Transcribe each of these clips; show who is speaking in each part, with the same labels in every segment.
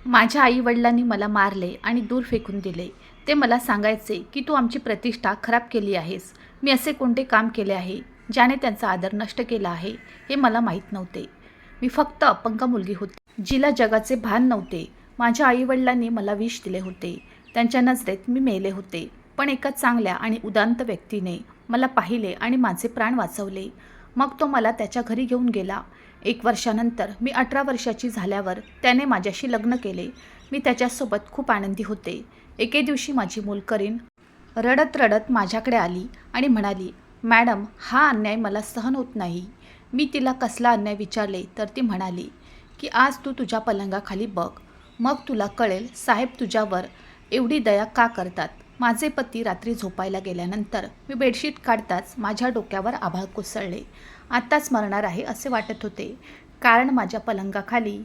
Speaker 1: माझ्या आईवडिलांनी मला मारले आणि दूर फेकून दिले. ते मला सांगायचे की तू आमची प्रतिष्ठा खराब केली आहेस. मी असे कोणते काम केले आहे ज्याने त्यांचा आदर नष्ट केला आहे हे मला माहीत नव्हते. मी फक्त अपंग मुलगी होती जिला जगाचे भान नव्हते. माझ्या आईवडिलांनी मला विष दिले होते. त्यांच्या नजरेत मी मेले होते. पण एका चांगल्या आणि उदात्त व्यक्तीने मला पाहिले आणि माझे प्राण वाचवले. मग तो मला त्याच्या घरी घेऊन गेला. 1 वर्षानंतर मी 18 वर्षाची झाल्यावर त्याने माझ्याशी लग्न केले. मी त्याच्यासोबत खूप आनंदी होते. एके दिवशी माझी मोलकरीण रडत रडत माझ्याकडे आली आणि म्हणाली, मॅडम, हा अन्याय मला सहन होत नाही. मी तिला कसला अन्याय विचारले तर ती म्हणाली की आज तू तुझ्या पलंगाखाली बघ, मग तुला कळेल साहेब तुझ्यावर एवढी दया का करतात. माझे पती रात्री झोपायला गेल्यानंतर मी बेडशीट काढताच माझ्या डोक्यावर आभाळ कोसळले. आत्ताच मरणार आहे असे वाटत होते, कारण माझ्या पलंगाखाली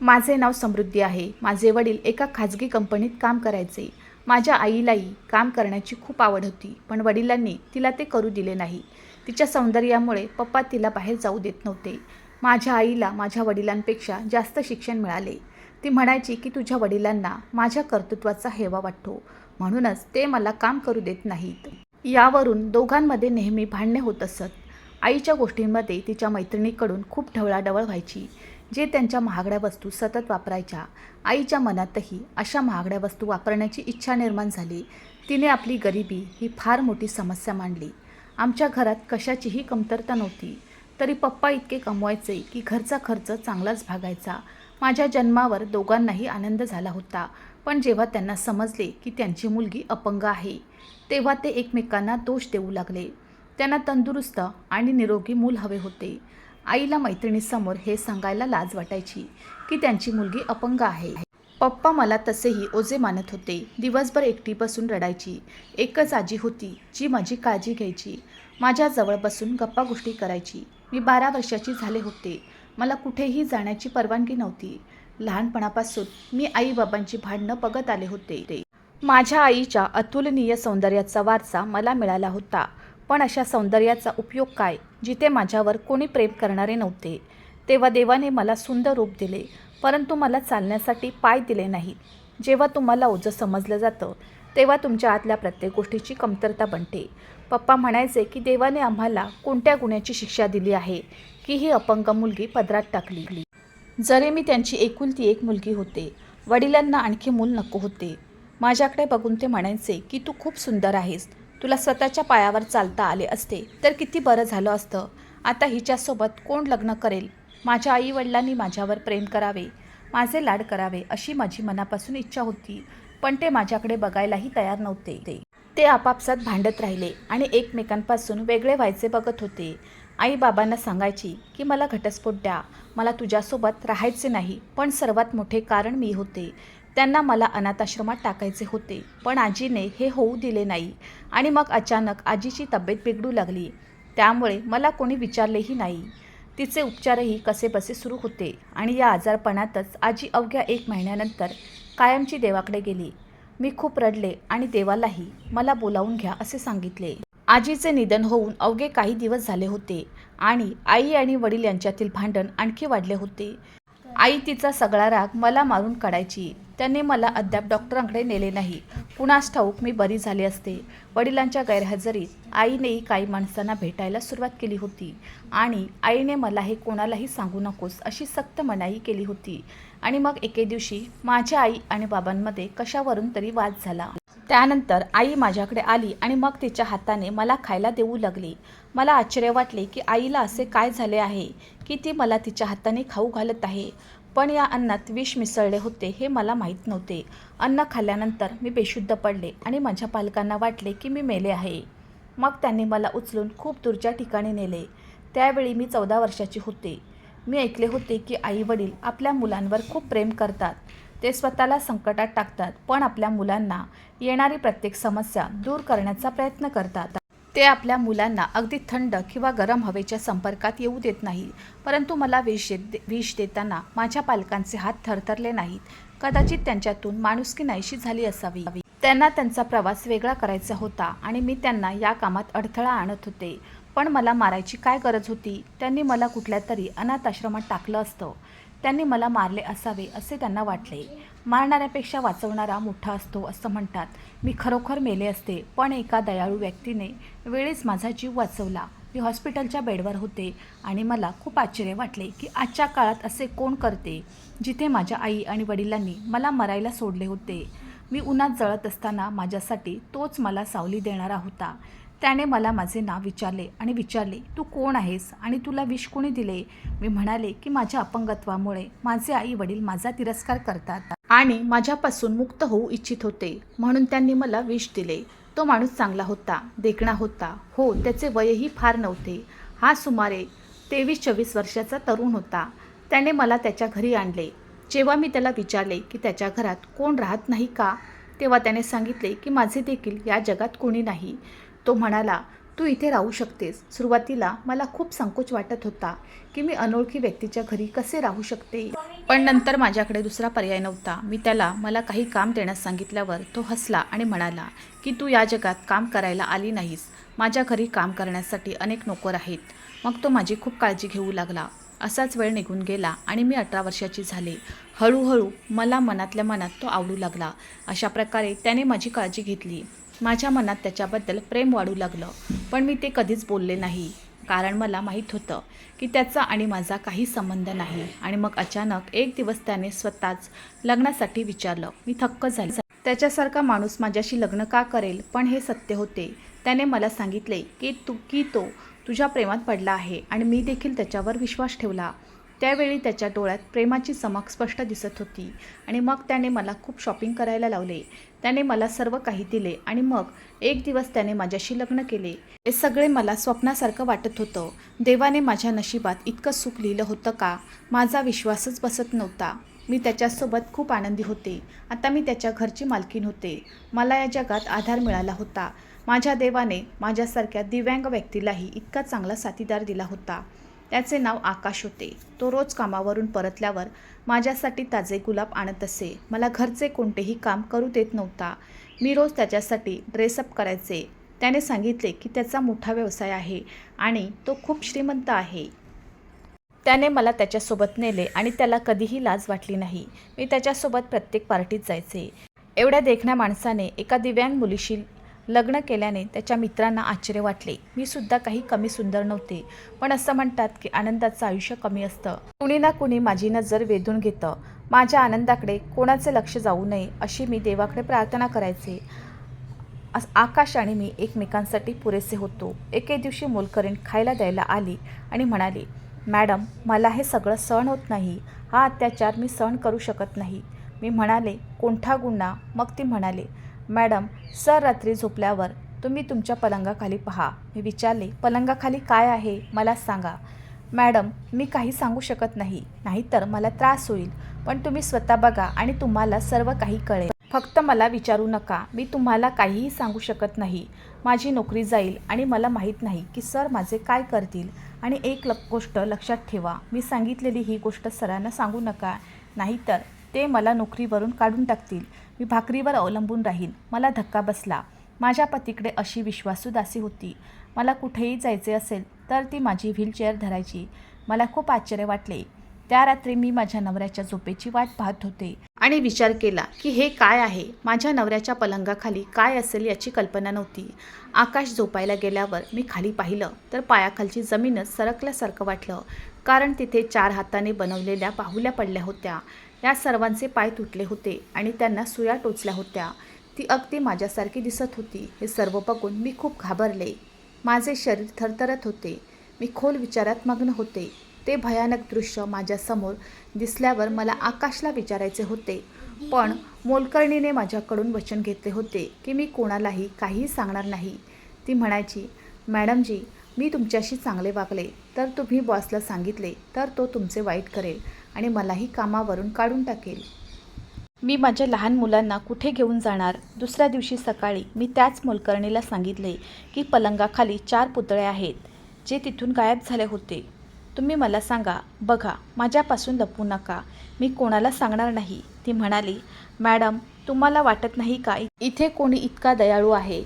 Speaker 1: माझे नाव समृद्धी आहे. माझे वडील एका खाजगी कंपनीत काम करायचे. माझ्या आईलाही काम करण्याची खूप आवड होती, पण वडिलांनी तिला ते करू दिले नाही. तिच्या सौंदर्यामुळे पप्पा तिला बाहेर जाऊ देत नव्हते. माझ्या आईला माझ्या वडिलांपेक्षा जास्त शिक्षण मिळाले. ती म्हणायची की तुझ्या वडिलांना माझ्या कर्तृत्वाचा हेवा वाटतो, म्हणूनच ते मला काम करू देत नाहीत. यावरून दोघांमध्ये नेहमी भांडणे होत असत. आईच्या गोष्टींमध्ये तिच्या मैत्रिणीकडून खूप ढवळाढवळ व्हायची, जे त्यांच्या महागड्या वस्तू सतत वापरायच्या. आईच्या मनातही अशा महागड्या वस्तू वापरण्याची इच्छा निर्माण झाली. तिने आपली गरिबी ही फार मोठी समस्या मांडली. आमच्या घरात कशाचीही कमतरता नव्हती, तरी पप्पा इतके कमवायचे की घरचा खर्च चांगलाच भागायचा. माझ्या जन्मावर दोघांनाही आनंद झाला होता, पण जेव्हा त्यांना समजले की त्यांची मुलगी अपंग आहे, तेव्हा ते एकमेकांना दोष देऊ लागले. त्यांना तंदुरुस्त आणि निरोगी मूल हवे होते. आईला मैत्रिणीसमोर हे सांगायला लाज वाटायची की त्यांची मुलगी अपंग आहे. पप्पा मला तसेही ओझे मानत होते. दिवसभर एकटी बसून रडायची. एकच आजी होती जी माझी काळजी घ्यायची. माझ्याजवळ बसून गप्पा गोष्टी करायची. मी 12 वर्षाची झाले होते. मला कुठेही जाण्याची परवानगी नव्हती. लहानपणापासून मी आईबाबांची भांडणं बघत आले होते. माझ्या आईच्या अतुलनीय सौंदर्याचा वारसा मला मिळाला होता, पण अशा सौंदर्याचा उपयोग काय जिथे माझ्यावर कोणी प्रेम करणारे नव्हते. तेव्हा देवाने मला सुंदर रूप दिले, परंतु मला चालण्यासाठी पाय दिले नाहीत. जेव्हा तुम्हाला ओझं समजलं जातं, तेव्हा तुमच्या आतल्या प्रत्येक गोष्टीची कमतरता बनते. पप्पा म्हणायचे की देवाने आम्हाला कोणत्या गुन्ह्याची शिक्षा दिली आहे की ही अपंग मुलगी पदरात टाकली. जरी मी त्यांची एकुलती एक मुलगी होते. वडिलांना आणखी मूल नको होते. माझ्याकडे बघून ते म्हणायचे की तू खूप सुंदर आहेस. तुला स्वतःच्या पायावर चालता आले असते तर किती बरं झालं असतं. आता हिच्यासोबत कोण लग्न करेल. माझ्या आईवडिलांनी माझ्यावर प्रेम करावे, माझे लाड करावे अशी माझी मनापासून इच्छा होती, पण ते माझ्याकडे बघायलाही तयार नव्हते. ते आपापसात भांडत राहिले आणि एकमेकांपासून वेगळे व्हायचे बघत होते. आई बाबांना सांगायची की मला घटस्फोट द्या, मला तुझ्यासोबत राहायचे नाही. पण सर्वात मोठे कारण मी होते. त्यांना मला अनाथाश्रमात टाकायचे होते, पण आजीने हे होऊ दिले नाही. आणि मग अचानक आजीची तब्येत बिघडू लागली. त्यामुळे मला कोणी विचारलेही नाही. तिचे उपचारही कसेबसे सुरू होते आणि या आजारपणातच आजी अवघ्या 1 महिन्यानंतर कायमची देवाकडे गेली. मी खूप रडले आणि देवालाही मला बोलावून घ्या असे सांगितले. आजीचे निधन होऊन अवघे काही दिवस झाले होते आणि आई आणि वडील यांच्यातील भांडण आणखी वाढले होते. आई तिचा सगळा राग मला मारून काढायची. त्यांनी मला अद्याप डॉक्टरांकडे नेले नाही. कुणास ठाऊक मी बरी झाले असते. वडिलांच्या गैरहजेरीत आईनेही काही माणसांना भेटायला सुरुवात केली होती आणि आईने मला हे कोणालाही सांगू नकोस अशी सक्त मनाई केली होती. आणि मग एके दिवशी माझ्या आई आणि बाबांमध्ये कशावरून तरी वाद झाला. त्यानंतर आई माझ्याकडे आली आणि मग तिच्या हाताने मला खायला देऊ लागली. मला आश्चर्य वाटले की आईला असे काय झाले आहे की ती मला तिच्या हाताने खाऊ घालत आहे. पण या अन्नात विष मिसळले होते हे मला माहीत नव्हते. अन्न खाल्ल्यानंतर मी बेशुद्ध पडले आणि माझ्या पालकांना वाटले की मी मेले आहे. मग त्यांनी मला उचलून खूप दूरच्या ठिकाणी नेले. त्यावेळी मी 14 वर्षाची होते. मी ऐकले होते की आईवडील आपल्या मुलांवर खूप प्रेम करतात. ते स्वतःला संकटात टाकतात, पण आपल्या मुलांना येणारी प्रत्येक समस्या दूर करण्याचा प्रयत्न करतात. ते आपल्या मुलांना अगदी थंड किंवा गरम हवेच्या संपर्कात येऊ देत नाही. परंतु मला विष देताना माझ्या पालकांचे हात थरथरले नाहीत. कदाचित त्यांच्यातून माणुसकी नाहीशी झाली असावी. त्यांना त्यांचा प्रवास वेगळा करायचा होता आणि मी त्यांना या कामात अडथळा आणत होते. पण मला मारायची काय गरज होती. त्यांनी मला कुठल्या तरी अनाथ आश्रमात टाकलं असतं. त्यांनी मला मारले असावे असे त्यांना वाटले. मारणाऱ्यापेक्षा वाचवणारा मोठा असतो असं म्हणतात. मी खरोखर मेले असते, पण एका दयाळू व्यक्तीने वेळेस माझा जीव वाचवला. मी हॉस्पिटलच्या बेडवर होते आणि मला खूप आश्चर्य वाटले की आजच्या काळात असे कोण करते, जिथे माझ्या आई आणि वडिलांनी मला मरायला सोडले होते. मी उन्हात जळत असताना माझ्यासाठी तोच मला सावली देणारा होता. त्याने मला माझे नाव विचारले आणि विचारले, तू कोण आहेस आणि तुला विष कोणी दिले? मी म्हणाले की माझ्या अपंगत्वामुळे माझे आई वडील माझा तिरस्कार करतात आणि माझ्यापासून मुक्त होऊ इच्छित होते, म्हणून त्यांनी मला विष दिले. तो माणूस चांगला होता, देखणा होता. हो, त्याचे वयही फार नव्हते. हा सुमारे 23-24 वर्षाचा तरुण होता. त्याने मला त्याच्या घरी आणले. जेव्हा मी त्याला विचारले की त्याच्या घरात कोण राहत नाही का, तेव्हा त्याने सांगितले की माझे देखील या जगात कोणी नाही. तो म्हणाला, तू इथे राहू शकतेस. सुरुवातीला मला खूप संकोच वाटत होता की मी अनोळखी व्यक्तीच्या घरी कसे राहू शकते, पण नंतर माझ्याकडे दुसरा पर्याय नव्हता. मी त्याला मला काही काम देण्यास सांगितल्यावर तो हसला आणि म्हणाला की तू या जगात काम करायला आली नाहीस. माझ्या घरी काम करण्यासाठी अनेक नोकर आहेत. मग तो माझी खूप काळजी घेऊ लागला. असाच वेळ निघून गेला आणि मी 18 वर्षाची झाले. हळूहळू मला मनातल्या मनात तो आवडू लागला. अशा प्रकारे त्याने माझी काळजी घेतली. माझ्या मनात त्याच्याबद्दल प्रेम वाढू लागलं, पण मी ते कधीच बोलले नाही, कारण मला माहीत होतं की त्याचा आणि माझा काही संबंध नाही. आणि मग अचानक एक दिवस त्याने स्वतःच लग्नासाठी विचारलं. मी थक्क झाले. त्याच्यासारखा माणूस माझ्याशी लग्न का करेल? पण हे सत्य होते. त्याने मला सांगितले की तो तुझ्या प्रेमात पडला आहे आणि मी देखील त्याच्यावर विश्वास ठेवला. त्यावेळी त्याच्या डोळ्यात प्रेमाची चमक स्पष्ट दिसत होती. आणि मग त्याने मला खूप शॉपिंग करायला लावले. त्याने मला सर्व काही दिले आणि मग एक दिवस त्याने माझ्याशी लग्न केले. हे सगळे मला स्वप्नासारखं वाटत होतं. देवाने माझ्या नशिबात इतकं सुख लिहिलं होतं का? माझा विश्वासच बसत नव्हता. मी त्याच्यासोबत खूप आनंदी होते. आता मी त्याच्या घरची मालकीण होते. मला या जगात आधार मिळाला होता. माझ्या देवाने माझ्यासारख्या दिव्यांग व्यक्तीलाही इतका चांगला साथीदार दिला होता. त्याचे नाव आकाश होते. तो रोज कामावरून परतल्यावर माझ्यासाठी ताजे गुलाब आणत असे. मला घरचे कोणतेही काम करू देत नव्हता. मी रोज त्याच्यासाठी ड्रेसअप करायचे. त्याने सांगितले की त्याचा मोठा व्यवसाय आहे आणि तो खूप श्रीमंत आहे. त्याने मला त्याच्यासोबत नेले आणि त्याला कधीही लाज वाटली नाही. मी त्याच्यासोबत प्रत्येक पार्टीत जायचे. एवढ्या देखण्या माणसाने एका दिव्यांग मुलीशी लग्न केल्याने त्याच्या मित्रांना आश्चर्य वाटले. मी सुद्धा काही कमी सुंदर नव्हते, पण असं म्हणतात की आनंदाचं आयुष्य कमी असतं. कुणी ना कुणी माझी नजर वेधून घेतं. माझ्या आनंदाकडे कोणाचे लक्ष जाऊ नये अशी मी देवाकडे प्रार्थना करायचे. आकाश आणि मी एकमेकांसाठी पुरेसे होतो. एके दिवशी मोलकरीण खायला द्यायला आली आणि म्हणाली, मॅडम, मला हे सगळं सहन होत नाही. हा अत्याचार मी सहन करू शकत नाही. मी म्हणाले, कोणता गुन्हा? मग ती म्हणाले, मॅडम, सर रात्री झोपल्यावर तुम्ही तुमच्या पलंगाखाली पहा. मी विचारले, पलंगाखाली काय आहे मला सांगा. मॅडम, मी काही सांगू शकत नाही, नाहीतर मला त्रास होईल. पण तुम्ही स्वतः बघा आणि तुम्हाला सर्व काही कळेल. फक्त मला विचारू नका. मी तुम्हाला काहीही सांगू शकत नाही. माझी नोकरी जाईल आणि मला माहीत नाही की सर माझे काय करतील. आणि एक गोष्ट लक्षात ठेवा, मी सांगितलेली ही गोष्ट सरांना सांगू नका, नाहीतर ते मला नोकरीवरून काढून टाकतील. मी भाकरीवर अवलंबून राहीन. मला धक्का बसला. माझ्या पतीकडे अशी विश्वासू दासी होती. मला कुठेही जायचे असेल तर ती माझी व्हीलचेअर धरायची. मला खूप आश्चर्य वाटले. त्या रात्री मी माझ्या नवऱ्याच्या झोपेची वाट पाहत होते आणि विचार केला की हे काय आहे. माझ्या नवऱ्याच्या पलंगाखाली काय असेल याची कल्पना नव्हती. आकाश झोपायला गेल्यावर मी खाली पाहिलं तर पायाखालची जमीनच सरकल्यासारखं वाटलं, कारण तिथे 4 हाताने बनवलेल्या बाहुल्या पडल्या होत्या. या सर्वांचे पाय तुटले होते आणि त्यांना सुया टोचल्या होत्या. ती अगदी माझ्यासारखी दिसत होती. हे सर्व बघून मी खूप घाबरले. माझे शरीर थरथरत होते. मी खोल विचारात मग्न होते. ते भयानक दृश्य माझ्यासमोर दिसल्यावर मला आकाशला विचारायचे होते, पण मोलकर्णीने माझ्याकडून वचन घेतले होते की मी कोणालाही काहीही सांगणार नाही. ती म्हणायची, मॅडमजी, मी तुमच्याशी चांगले वागले तर तुम्ही बॉसला सांगितले तर तो तुमचे वाईट करेल आणि मलाही कामावरून काढून टाकेल. मी माझ्या लहान मुलांना कुठे घेऊन जाणार? दुसऱ्या दिवशी सकाळी मी त्याच मोलकर्णीला सांगितले की पलंगाखाली 4 पुतळे आहेत, जे तिथून गायब झाले होते. तुम्ही मला सांगा. बघा, माझ्यापासून लपवू नका. मी कोणाला सांगणार नाही. ती म्हणाली, मॅडम, तुम्हाला वाटत नाही का इथे कोणी इतका दयाळू आहे?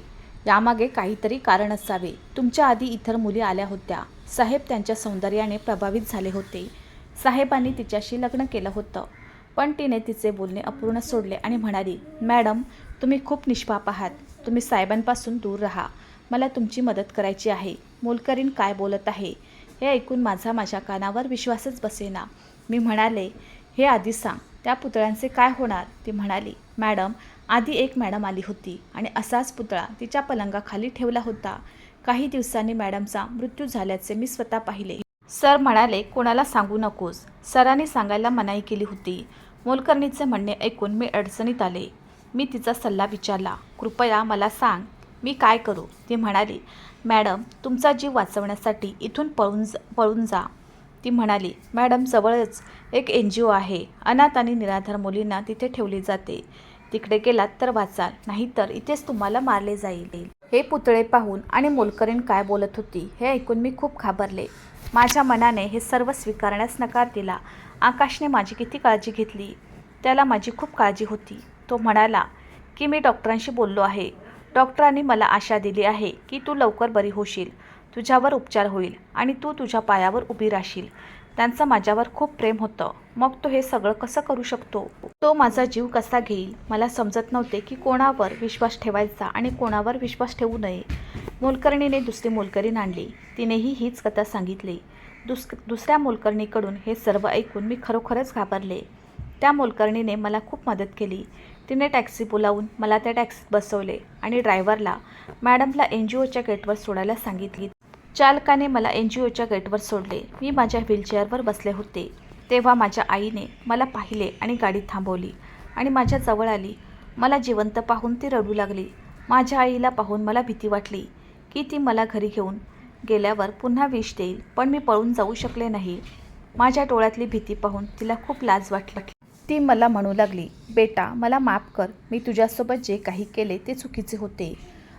Speaker 1: यामागे काहीतरी कारण असावे. तुमच्या आधी इतर मुली आल्या होत्या. साहेब त्यांच्या सौंदर्याने प्रभावित झाले होते. साहेबांनी तिच्याशी लग्न केलं होतं. पण तिने तिचे बोलणे अपूर्ण सोडले आणि म्हणाली, मॅडम तुम्ही खूप निष्पाप आहात. तुम्ही साहेबांपासून दूर राहा. मला तुमची मदत करायची आहे. मोलकरीण काय बोलत आहे हे ऐकून माझ्या कानावर विश्वासच बसेना. मी म्हणाले, हे आधी सांग, त्या पुतळ्यांचे काय होणार? ती म्हणाली, मॅडम आधी एक मॅडम आली होती आणि असाच पुतळा तिच्या पलंगाखाली ठेवला होता. काही दिवसांनी मॅडमचा मृत्यू झाल्याचे मी स्वतः पाहिले. सर म्हणाले, कोणाला सांगू नकोस. सरांनी सांगायला मनाई केली होती. मोलकरणीचे म्हणणे ऐकून मी अडचणीत आले. मी तिचा सल्ला विचारला, कृपया मला सांग, मी काय करू? ती म्हणाली, मॅडम तुमचा जीव वाचवण्यासाठी इथून पळून जा. ती म्हणाली, मॅडम जवळच एक NGO आहे. अनाथ आणि निराधार मुलींना तिथे ठेवले जाते. तिकडे गेलात तर वाचाल, नाहीतर इथेच तुम्हाला मारले जाईल. हे पुतळे पाहून आणि मोलकरीण काय बोलत होती हे ऐकून मी खूप घाबरले. माझ्या मनाने हे सर्व स्वीकारण्यास नकार दिला. आकाशने माझी किती काळजी घेतली. त्याला माझी खूप काळजी होती. तो म्हणाला की मी डॉक्टरांशी बोललो आहे. डॉक्टरांनी मला आशा दिली आहे की तू लवकर बरी होशील. तुझ्यावर उपचार होईल आणि तू तुझ्या पायावर उभी राहशील. त्यांचं माझ्यावर खूप प्रेम होतं. मग तो हे सगळं कसं करू शकतो? तो माझा जीव कसा घेईल? मला समजत नव्हते की कोणावर विश्वास ठेवायचा आणि कोणावर विश्वास ठेवू नये. मोलकर्णीने दुसरी मोलकरीण आणली. तिनेही हीच कथा सांगितली. दुसऱ्या मोलकर्णीकडून हे सर्व ऐकून मी खरोखरच घाबरले. त्या मोलकर्णीने मला खूप मदत केली. तिने टॅक्सी बोलावून मला त्या टॅक्सीत बसवले आणि ड्रायव्हरला मॅडमला NGOच्या गेटवर सोडायला सांगितली. चालकाने मला NGOच्या गेटवर सोडले. मी माझ्या व्हीलचेअरवर बसले होते. तेव्हा माझ्या आईने मला पाहिले आणि गाडी थांबवली आणि माझ्या जवळ आली. मला जिवंत पाहून ती रडू लागली. माझ्या आईला पाहून मला भीती वाटली की ती मला घरी घेऊन गेल्यावर पुन्हा विष देईल. पण मी पळून जाऊ शकले नाही. माझ्या डोळ्यातली भीती पाहून तिला खूप लाज वाटली. ती मला म्हणू लागली, बेटा मला माफ कर. मी तुझ्यासोबत जे काही केले ते चुकीचे होते.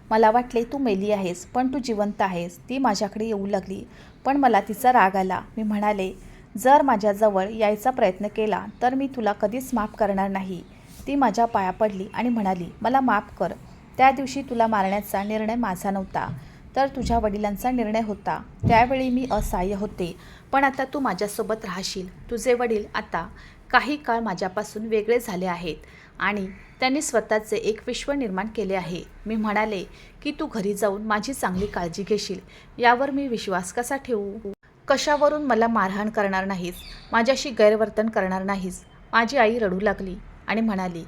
Speaker 1: मला वाटले तू मेली आहेस, पण तू जिवंत आहेस. ती माझ्याकडे येऊ लागली, पण मला तिचा राग आला. मी म्हणाले, जर माझ्याजवळ यायचा प्रयत्न केला तर मी तुला कधीच माफ करणार नाही. ती माझ्या पाया पडली आणि म्हणाली, मला माफ कर. त्या दिवशी तुला मारण्याचा निर्णय माझा नव्हता, तर तुझ्या वडिलांचा निर्णय होता. त्यावेळी मी असहाय्य होते, पण आता तू माझ्यासोबत राहशील. तुझे वडील आता काही काळ माझ्यापासून वेगळे झाले आहेत आणि त्यांनी स्वतःचे एक विश्व निर्माण केले आहे. मी म्हणाले की तू घरी जाऊन माझी चांगली काळजी घेशील. यावर मी विश्वास कसा ठेवू? कशावरून मला मारहाण करणार नाहीस, माझ्याशी गैरवर्तन करणार नाहीस? माझी आई रडू लागली आणि म्हणाली,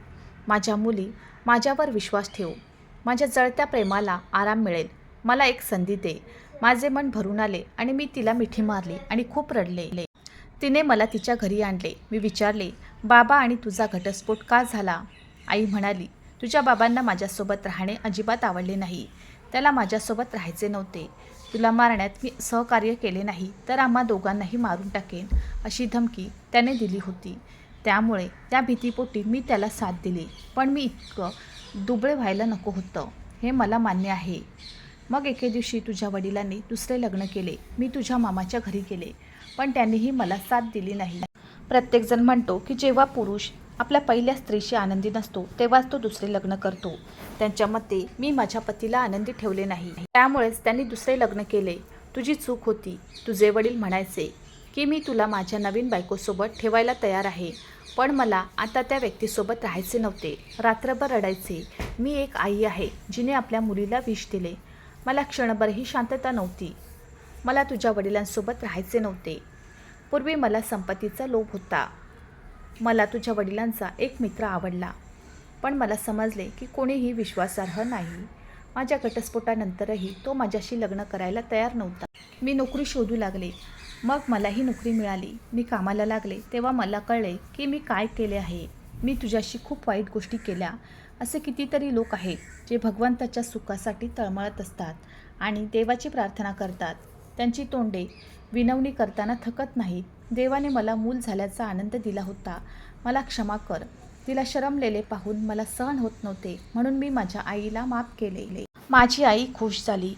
Speaker 1: माझ्या मुली माझ्यावर विश्वास ठेव. माझ्या जळत्या प्रेमाला आराम मिळेल. मला एक संधी दे. माझे मन भरून आले आणि मी तिला मिठी मारली आणि खूप रडले. तिने मला तिच्या घरी आणले. मी विचारले, बाबा आणि तुझा घटस्फोट का झाला? आई म्हणाली, तुझ्या बाबांना माझ्यासोबत राहणे अजिबात आवडले नाही. त्याला माझ्यासोबत राहायचे नव्हते. तुला मारण्यात मी सहकार्य केले नाही तर आम्हा दोघांनाही मारून टाकेन अशी धमकी त्याने दिली होती. त्यामुळे त्या भीतीपोटी मी त्याला साथ दिली. पण मी इतकं दुबळे व्हायला नको होतं, हे मला मान्य आहे. मग एके दिवशी तुझ्या वडिलांनी दुसरे लग्न केले. मी तुझ्या मामाच्या घरी गेले, पण त्यांनीही मला साथ दिली नाही. प्रत्येकजण म्हणतो की जेव्हा पुरुष आपल्या पहिल्या स्त्रीशी आनंदी नसतो तेव्हाच तो दुसरे लग्न करतो. त्यांच्या मते मी माझ्या पतीला आनंदी ठेवले नाही, त्यामुळेच त्यांनी दुसरे लग्न केले. तुझी चूक होती. तुझे वडील म्हणायचे की मी तुला माझ्या नवीन बायकोसोबत ठेवायला तयार आहे, पण मला आता त्या व्यक्तीसोबत राहायचे नव्हते. रात्रभर रडायचे. मी एक आई आहे जिने आपल्या मुलीला विष दिले. मला क्षणभरही शांतता नव्हती. मला तुझ्या वडिलांसोबत राहायचे नव्हते. पूर्वी मला संपत्तीचा लोभ होता. मला तुझ्या वडिलांचा एक मित्र आवडला, पण मला समजले की कोणीही विश्वासार्ह नाही. माझ्या घटस्फोटानंतरही तो माझ्याशी लग्न करायला तयार नव्हता. मी नोकरी शोधू लागले. मग मलाही नोकरी मिळाली. मी कामाला लागले तेव्हा मला कळले की मी काय केले आहे. मी तुझ्याशी खूप वाईट गोष्टी केल्या. असे कितीतरी लोक आहेत जे भगवंताच्या सुखासाठी तळमळत असतात आणि देवाची प्रार्थना करतात. त्यांची तोंडे विनवणी करताना थकत नाहीत. देवाने मला मूल झाल्याचा आनंद दिला होता. मला क्षमा कर. तिला शरमलेले पाहून मला सहन होत नव्हते, म्हणून मी माझ्या आईला माफ केले. माझी आई खुश झाली.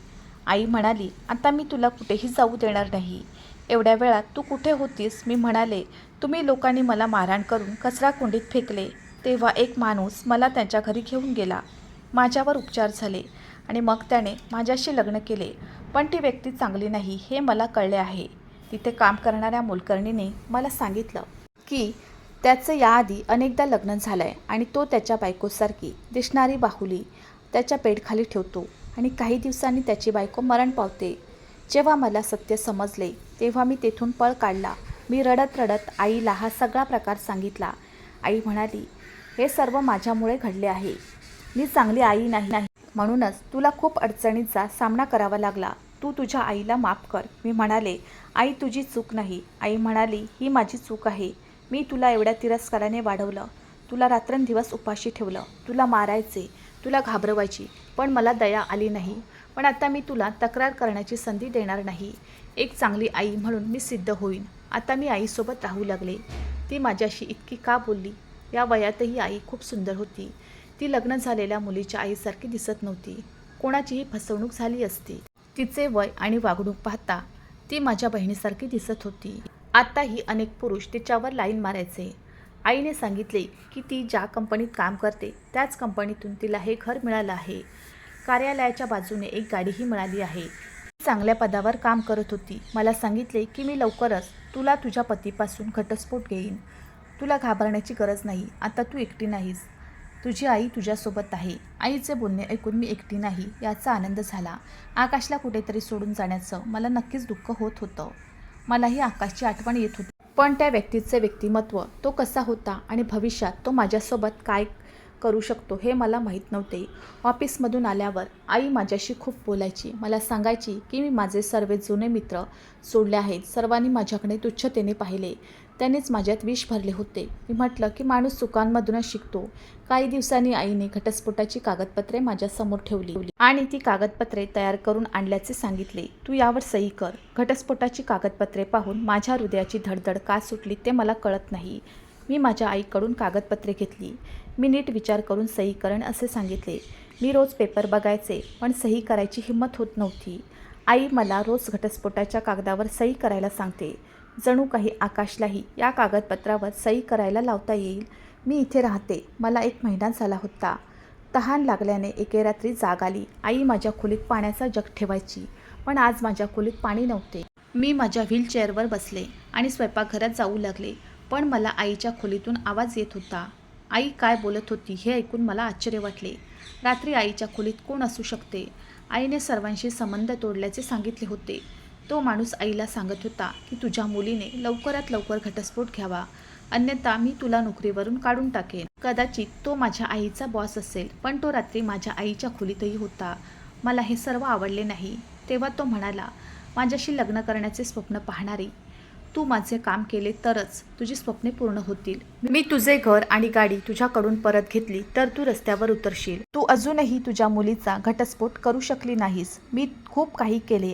Speaker 1: आई म्हणाली, आता मी तुला कुठेही जाऊ देणार नाही. एवढ्या वेळात तू कुठे होतीस? मी म्हणाले, तुम्ही लोकांनी मला मारहाण करून कचरा कुंडीत फेकले. तेव्हा एक माणूस मला त्यांच्या घरी घेऊन गेला. माझ्यावर उपचार झाले आणि मग त्याने माझ्याशी लग्न केले. पण ती व्यक्ती चांगली नाही हे मला कळले आहे. तिथे काम करणाऱ्या मोलकरणीने मला सांगितलं की त्याचं याआधी अनेकदा लग्न झालं आहे आणि तो त्याच्या बायकोसारखी दिसणारी बाहुली त्याच्या बेडखाली ठेवतो आणि काही दिवसांनी त्याची बायको मरण पावते. जेव्हा मला सत्य समजले तेव्हा मी तेथून पळ काढला. मी रडत रडत आईला हा सगळा प्रकार सांगितला. आई म्हणाली, हे सर्व माझ्यामुळे घडले आहे. मी चांगली आई नाही म्हणूनच तुला खूप अडचणींचा सामना करावा लागला. तू तुझ्या आईला माफ कर. मी म्हणाले, आई तुझी चूक नाही. आई म्हणाली, ही माझी चूक आहे. मी तुला एवढ्या तिरस्काराने वाढवलं, तुला रात्रंदिवस उपाशी ठेवलं, तुला मारायचे, तुला घाबरवायची, पण मला दया आली नाही. पण आता मी तुला तक्रार करण्याची संधी देणार नाही. एक चांगली आई म्हणून मी सिद्ध होईन. आता मी आईसोबत राहू लागले. ती माझ्याशी इतकी का बोलली? या वयातही आई खूप सुंदर होती. ती लग्न झालेल्या मुलीच्या आईसारखी दिसत नव्हती. कोणाचीही फसवणूक झाली असती. तिचे वय आणि वागणूक पाहता ती माझ्या बहिणीसारखी दिसत होती. आत्ताही अनेक पुरुष तिच्यावर लाईन मारायचे. आईने सांगितले की ती ज्या कंपनीत काम करते त्याच कंपनीतून तिला हे घर मिळालं आहे. कार्यालयाच्या बाजूने एक गाडीही मिळाली आहे. ती चांगल्या पदावर काम करत होती. मला सांगितले की मी लवकरच तुला तुझ्या पतीपासून घटस्फोट घेईन. तुला घाबरण्याची गरज नाही. आता तू एकटी नाहीस. तुझी आई तुझ्यासोबत आहे. आईचे बोलणे ऐकून मी एकटी नाही याचा आनंद झाला. आकाशला कुठेतरी सोडून जाण्याचं मला नक्कीच दुःख होत होतं. मलाही आकाशची आठवण येत होती. पण त्या व्यक्तीचे व्यक्तिमत्व, तो कसा होता आणि भविष्यात तो माझ्यासोबत काय करू शकतो हे मला माहीत नव्हते. ऑफिसमधून आल्यावर आई माझ्याशी खूप बोलायची. मला सांगायची की मी माझे सर्व जुने मित्र सोडले आहेत. सर्वांनी माझ्याकडे तुच्छतेने पाहिले. त्यांनीच माझ्यात विष भरले होते. मी म्हटलं की माणूस चुकांमधूनच शिकतो. काही दिवसांनी आईने घटस्फोटाची कागदपत्रे माझ्यासमोर ठेवली आणि ती कागदपत्रे तयार करून आणल्याचे सांगितले. तू यावर सही कर. घटस्फोटाची कागदपत्रे पाहून माझ्या हृदयाची धडधड का सुटली ते मला कळत नाही. मी माझ्या आईकडून कागदपत्रे घेतली. मी नीट विचार करून सही करेन असे सांगितले. मी रोज पेपर बघायचे पण सही करायची हिंमत होत नव्हती. आई मला रोज घटस्फोटाच्या कागदावर सही करायला सांगते. जणू काही आकाशलाही या कागदपत्रावर सही करायला लावता येईल. मी इथे राहते. मला 1 महिना झाला होता. तहान लागल्याने एके रात्री जाग आली. आई माझ्या खोलीत पाण्याचा जग ठेवायची, पण आज माझ्या खोलीत पाणी नव्हते. मी माझ्या व्हीलचेअरवर बसले आणि स्वयंपाकघरात जाऊ लागले, पण मला आईच्या खोलीतून आवाज येत होता. आई काय बोलत होती हे ऐकून मला आश्चर्य वाटले. रात्री आईच्या खोलीत कोण असू शकते? आईने सर्वांशी संबंध तोडल्याचे सांगितले होते. तो माणूस आईला सांगत होता की तुझ्या मुलीने लवकरात लवकर घटस्फोट घ्यावा, अन्यथा मी तुला नोकरीवरून काढून टाकेन. कदाचित तो माझ्या आईचा बॉस असेल, पण तो रात्री माझ्या आईच्या खोलीतही होता. मला हे सर्व आवडले नाही. तेव्हा तो म्हणाला, माझ्याशी लग्न करण्याचे स्वप्न पाहणारी, तू माझे काम केले तरच तुझी स्वप्ने पूर्ण होतील. मी तुझे घर आणि गाडी तुझ्याकडून परत घेतली तर तू रस्त्यावर उतरशील. तू अजूनही तुझ्या मुलीचा घटस्फोट करू शकली नाहीस. मी खूप काही केले.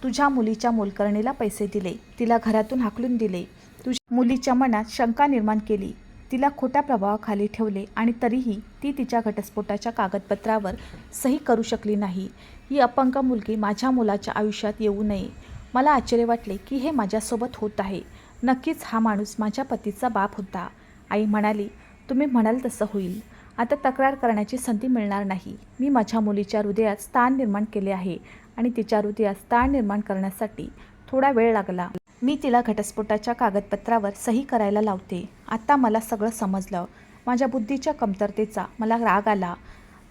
Speaker 1: तुझ्या मुलीच्या मोलकरणीला पैसे दिले, तिला घरातून हाकलून दिले, तुझ्या मुलीच्या मनात शंका निर्माण केली, तिला खोट्या प्रभावाखाली ठेवले आणि तरीही ती तिच्या घटस्फोटाच्या कागदपत्रावर सही करू शकली नाही. ही अपंग मुलगी माझ्या मुलाच्या आयुष्यात येऊ नये. मला आश्चर्य वाटले की हे माझ्यासोबत होत आहे. नक्कीच हा माणूस माझ्या पतीचा बाप होता. आई म्हणाली, तुम्ही म्हणाल तसं होईल. आता तक्रार करण्याची संधी मिळणार नाही. मी माझ्या मुलीच्या हृदयात स्थान निर्माण केले आहे आणि तिच्या हृदयात स्थान निर्माण करण्यासाठी थोडा वेळ लागला. मी तिला घटस्फोटाच्या कागदपत्रावर सही करायला लावते. आता मला सगळं समजलं. माझ्या बुद्धीच्या कमतरतेचा मला राग आला.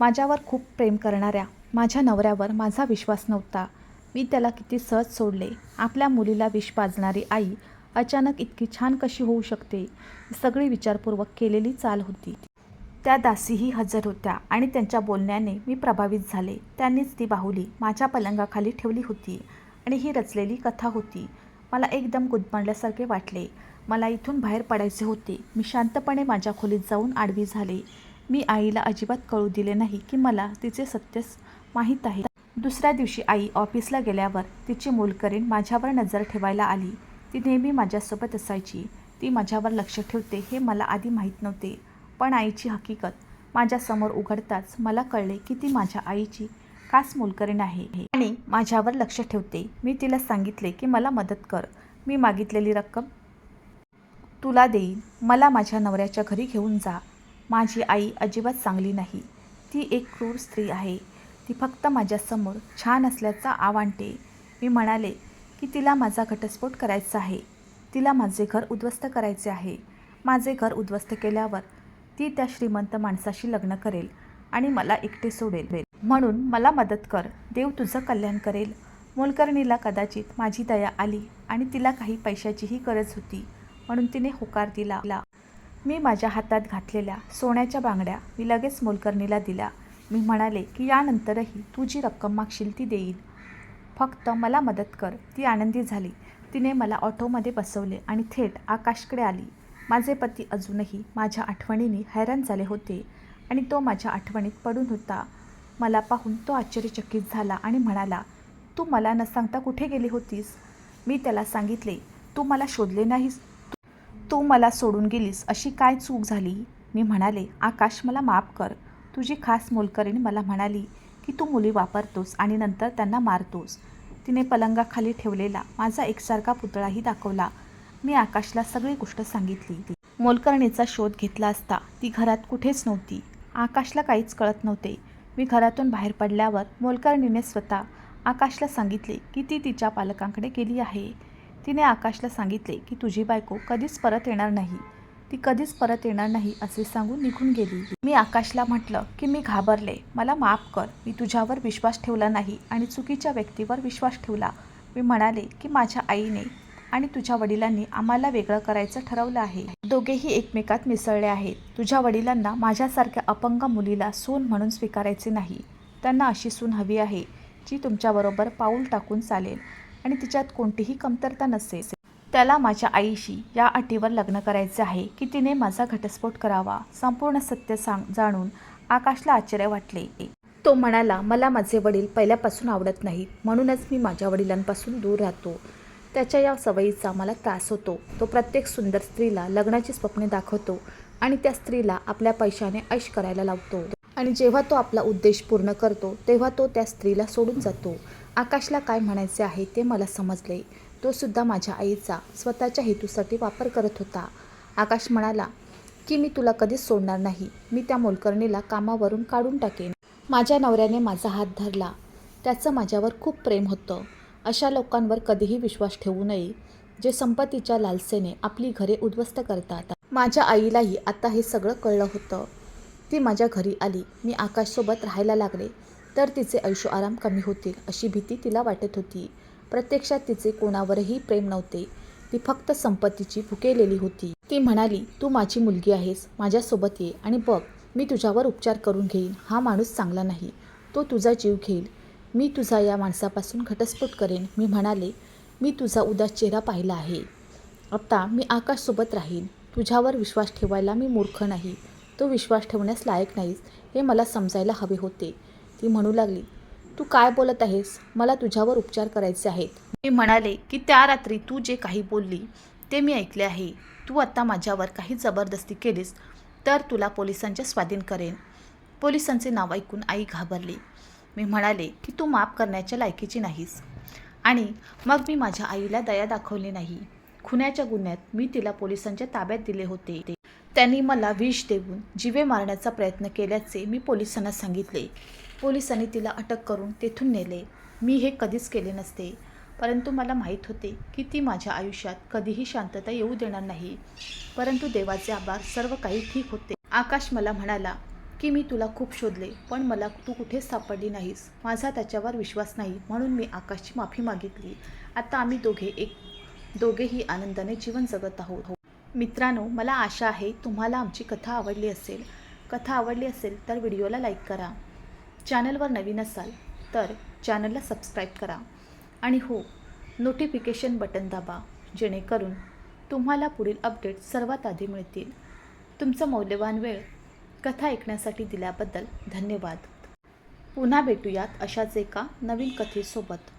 Speaker 1: माझ्यावर खूप प्रेम करणाऱ्या माझ्या नवऱ्यावर माझा विश्वास नव्हता. मी त्याला किती सहज सोडले. आपल्या मुलीला विष पाजणारी आई अचानक इतकी छान कशी होऊ शकते? सगळी विचारपूर्वक केलेली चाल होती. त्या दासीही हजर होत्या आणि त्यांच्या बोलण्याने मी प्रभावित झाले. त्यांनीच ती बाहुली माझ्या पलंगाखाली ठेवली होती आणि ही रचलेली कथा होती. मला एकदम गुदमरल्यासारखे वाटले. मला इथून बाहेर पडायचे होते. मी शांतपणे माझ्या खोलीत जाऊन आडवी झाले. मी आईला अजिबात कळू दिले नाही की मला तिचे सत्य माहीत आहे. दुसऱ्या दिवशी आई ऑफिसला गेल्यावर तिची मोलकरीण माझ्यावर नजर ठेवायला आली. ती नेहमी माझ्यासोबत असायची. ती माझ्यावर लक्ष ठेवते हे मला आधी माहीत नव्हते, पण आईची हकीकत माझ्यासमोर उघडताच मला कळले की ती माझ्या आईची खास मोलकरीण आहे आणि माझ्यावर लक्ष ठेवते. मी तिला सांगितले की मला मदत कर. मी मागितलेली रक्कम तुला देईन. मला माझ्या नवऱ्याच्या घरी घेऊन जा. माझी आई अजिबात चांगली नाही. ती एक क्रूर स्त्री आहे. ती फक्त माझ्यासमोर छान असल्याचा आव आणते. मी म्हणाले, की तिला माझा घटस्फोट करायचा आहे. तिला माझे घर उद्ध्वस्त करायचे आहे. माझे घर उद्ध्वस्त केल्यावर ती त्या श्रीमंत माणसाशी लग्न करेल आणि मला एकटे सोडेल. म्हणून मला मदत कर. देव तुझं कल्याण करेल. मोलकरणीला कदाचित माझी दया आली आणि तिला काही पैशाचीही गरज होती, म्हणून तिने होकार दिला. मी माझ्या हातात घातलेल्या सोन्याच्या बांगड्या मी लगेच मोलकरणीला दिल्या. मी म्हणाले की यानंतरही तू जी रक्कम मागशील ती देईन. फक्त मला मदत कर. ती आनंदी झाली. तिने मला ऑटोमध्ये बसवले आणि थेट आकाशकडे आली. माझे पती अजूनही माझ्या आठवणींनी हैराण झाले होते आणि तो माझ्या आठवणीत पडून होता. मला पाहून तो आश्चर्यचकित झाला आणि म्हणाला, तू मला न सांगता कुठे गेली होतीस? मी त्याला सांगितले, तू मला शोधले नाहीस. तू मला सोडून गेलीस अशी काय चूक झाली? मी म्हणाले, आकाश मला माफ कर. तुझी खास मोलकरीण मला म्हणाली की तू मुली वापरतोस आणि नंतर त्यांना मारतोस. तिने पलंगाखाली ठेवलेला माझा एकसारखा पुतळाही दाखवला. मी आकाशला सगळी गोष्ट सांगितली. मोलकरणीचा शोध घेतला असता ती घरात कुठेच नव्हती. आकाशला काहीच कळत नव्हते. मी घरातून बाहेर पडल्यावर मोलकरणीने स्वतः आकाशला सांगितले की ती तिच्या पालकांकडे गेली आहे. तिने आकाशला सांगितले की तुझी बायको कधीच परत येणार नाही. ती कधीच परत येणार नाही असे सांगून निघून गेली. मी आकाशला म्हटलं की मी घाबरले. मला माफ कर. मी तुझ्यावर विश्वास ठेवला नाही आणि चुकीच्या व्यक्तीवर विश्वास ठेवला. मी म्हणाले की माझ्या आईने आणि तुझ्या वडिलांनी आम्हाला वेगळं करायचं ठरवलं आहे. दोघेही एकमेकात मिसळले आहेत. तुझ्या वडिलांना माझ्यासारख्या अपंग मुलीला सून म्हणून स्वीकारायचे नाही. त्यांना अशी सून हवी आहे जी तुमच्याबरोबर पाऊल टाकून चालेल आणि तिच्यात कोणतीही कमतरता नसेल. त्याला माझ्या आईशी या अटीवर लग्न करायचे आहे की तिने माझा घटस्फोट करावा. संपूर्ण सत्य जाणून आकाशला आश्चर्य वाटले. तो म्हणाला, मला माझे वडील पहिल्यापासून आवडत नाहीत, म्हणूनच मी माझ्या वडिलांपासून दूर राहतो. त्याच्या या सवयीचा मला त्रास होतो. तो प्रत्येक सुंदर स्त्रीला लग्नाची स्वप्ने दाखवतो आणि त्या स्त्रीला आपल्या पैशाने ऐश करायला लावतो. आणि जेव्हा तो आपला उद्देश पूर्ण करतो तेव्हा तो त्या स्त्रीला सोडून जातो. आकाशला काय म्हणायचे आहे ते मला समजले. तो सुद्धा माझ्या आईचा स्वतःच्या हेतूसाठी वापर करत होता. आकाश म्हणाला की मी तुला कधीच सोडणार नाही. मी त्या मोलकरणीला कामावरून काढून टाकेन. माझ्या नवऱ्याने माझा हात धरला. त्याचं माझ्यावर खूप प्रेम होतं. अशा लोकांवर कधीही विश्वास ठेवू नये जे संपत्तीच्या लालसेने आपली घरे उद्ध्वस्त करतात. माझ्या आईलाही आता हे सगळं कळलं होतं. ती माझ्या घरी आली. मी आकाशसोबत राहायला लागले तर तिचे ऐशो आराम कमी होतील अशी भीती तिला वाटत होती. प्रत्यक्षात तिचे कोणावरही प्रेम नव्हते. ती फक्त संपत्तीची भुकेलेली होती. ती म्हणाली, तू माझी मुलगी आहेस. माझ्यासोबत ये आणि बघ, मी तुझ्यावर उपचार करून घेईन. हा माणूस चांगला नाही. तो तुझा जीव घेईल. मी तुझा या माणसापासून घटस्फोट करेन. मी म्हणाले, मी तुझा उदास चेहरा पाहिला आहे. आता मी आकाशसोबत राहीन. तुझ्यावर विश्वास ठेवायला मी मूर्ख नाही. तो विश्वास ठेवण्यास लायक नाहीस हे मला समजायला हवे होते. ती म्हणू लागली, तू काय बोलत आहेस? मला तुझ्यावर उपचार करायचे आहेत. मी म्हणाले की त्या रात्री तू जे काही बोलली ते मी ऐकले आहे. तू आता माझ्यावर काही जबरदस्ती केलीस तर तुला पोलिसांच्या स्वाधीन करेन. पोलिसांचे नाव ऐकून आई घाबरली. मी म्हणाले की तू माफ करण्याच्या लायकीची नाहीस. आणि मग मी माझ्या आईला दया दाखवली नाही. खुन्याच्या गुन्ह्यात मी तिला पोलिसांच्या ताब्यात दिले होते. त्यांनी मला विष देऊन जीवे मारण्याचा प्रयत्न केल्याचे मी पोलिसांना सांगितले. पोलिसांनी तिला अटक करून तेथून नेले. मी हे कधीच केले नसते, परंतु मला माहीत होते की ती माझ्या आयुष्यात कधीही शांतता येऊ देणार नाही. परंतु देवाचे आभार, सर्व काही ठीक होते. आकाश मला म्हणाला की मी तुला खूप शोधले पण मला तू कुठेच सापडली नाहीस. माझा त्याच्यावर विश्वास नाही म्हणून मी आकाशची माफी मागितली. आता आम्ही दोघेही आनंदाने जीवन जगत आहोत. मित्रांनो, मला आशा आहे तुम्हाला आमची कथा आवडली असेल. कथा आवडली असेल तर व्हिडिओला लाईक करा. चॅनलवर नवीन असाल तर चॅनलला सबस्क्राईब करा आणि हो, नोटिफिकेशन बटन दाबा जेणेकरून तुम्हाला पुढील अपडेट सर्वात आधी मिळतील. तुमचा मौल्यवान वेळ कथा ऐकण्यासाठी दिल्याबद्दल धन्यवाद. पुन्हा भेटूयात अशाच एका नवीन कथेसोबत.